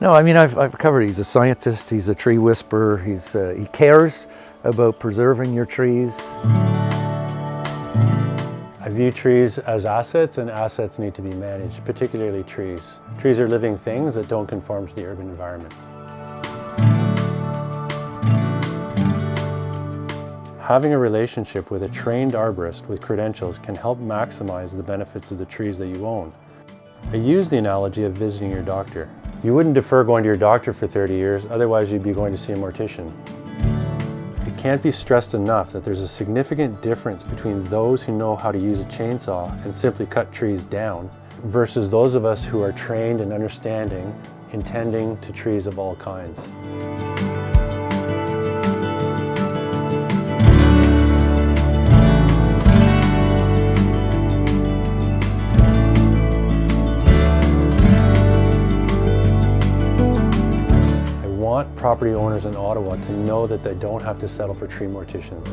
No, I mean, I've covered it. He's a scientist, he's a tree whisperer, he cares about preserving your trees. I view trees as assets, and assets need to be managed, particularly trees. Trees are living things that don't conform to the urban environment. Having a relationship with a trained arborist with credentials can help maximize the benefits of the trees that you own. I use the analogy of visiting your doctor. You wouldn't defer going to your doctor for 30 years, otherwise you'd be going to see a mortician. It can't be stressed enough that there's a significant difference between those who know how to use a chainsaw and simply cut trees down versus those of us who are trained and understanding in tending to trees of all kinds. Property owners in Ottawa to know that they don't have to settle for tree morticians.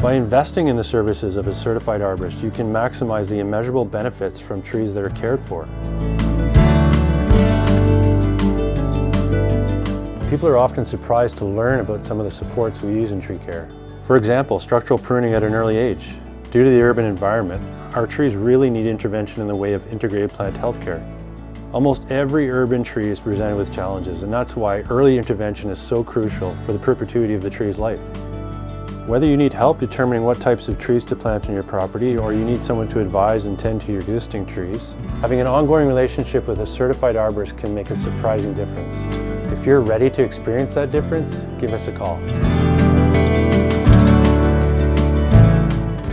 By investing in the services of a certified arborist, you can maximize the immeasurable benefits from trees that are cared for. People are often surprised to learn about some of the supports we use in tree care. For example, structural pruning at an early age. Due to the urban environment, our trees really need intervention in the way of integrated plant health care. Almost every urban tree is presented with challenges, and that's why early intervention is so crucial for the perpetuity of the tree's life. Whether you need help determining what types of trees to plant on your property, or you need someone to advise and tend to your existing trees, having an ongoing relationship with a certified arborist can make a surprising difference. If you're ready to experience that difference, give us a call.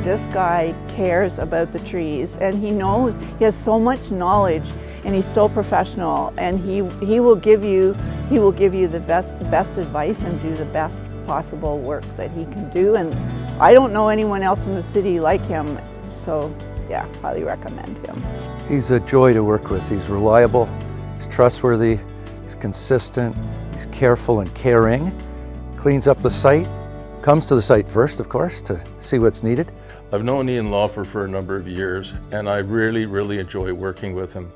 This guy cares about the trees, and he knows, he has so much knowledge, and he's so professional, and he will give you the best advice and do the best possible work that he can do. And I don't know anyone else in the city like him, so yeah, highly recommend him. He's a joy to work with. He's reliable, he's trustworthy, he's consistent, he's careful and caring, cleans up the site, comes to the site first, of course, to see what's needed. I've known Ian Lawford for a number of years, and I really enjoy working with him.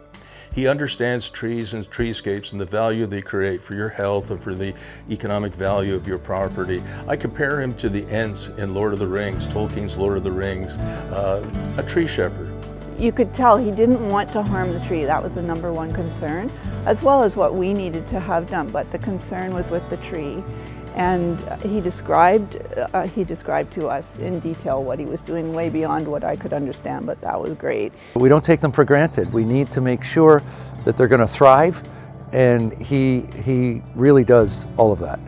He understands trees and treescapes and the value they create for your health and for the economic value of your property. I compare him to the Ents in Lord of the Rings, Tolkien's Lord of the Rings, a tree shepherd. You could tell he didn't want to harm the tree. That was the number one concern, as well as what we needed to have done, but the concern was with the tree. And he described to us in detail what he was doing, way beyond what I could understand, but that was great. We don't take them for granted. We need to make sure that they're going to thrive, and he really does all of that.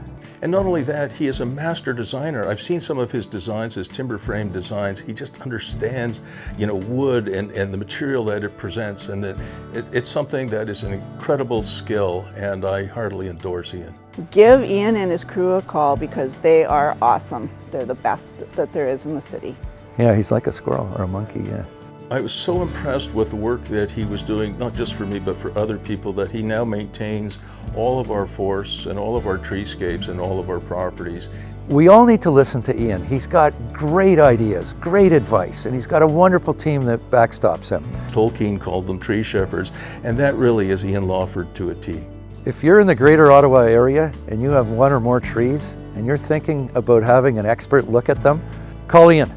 And not only that, he is a master designer. I've seen some of his designs, his timber frame designs. He just understands, wood and the material that it presents, and that it's something that is an incredible skill, and I heartily endorse Ian. Give Ian and his crew a call because they are awesome. They're the best that there is in the city. Yeah, he's like a squirrel or a monkey, yeah. I was so impressed with the work that he was doing, not just for me, but for other people, that he now maintains all of our forests and all of our treescapes and all of our properties. We all need to listen to Ian. He's got great ideas, great advice, and he's got a wonderful team that backstops him. Tolkien called them tree shepherds, and that really is Ian Lawford to a T. If you're in the greater Ottawa area and you have one or more trees and you're thinking about having an expert look at them, call Ian.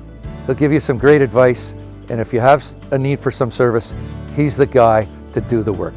He'll give you some great advice, and if you have a need for some service, he's the guy to do the work.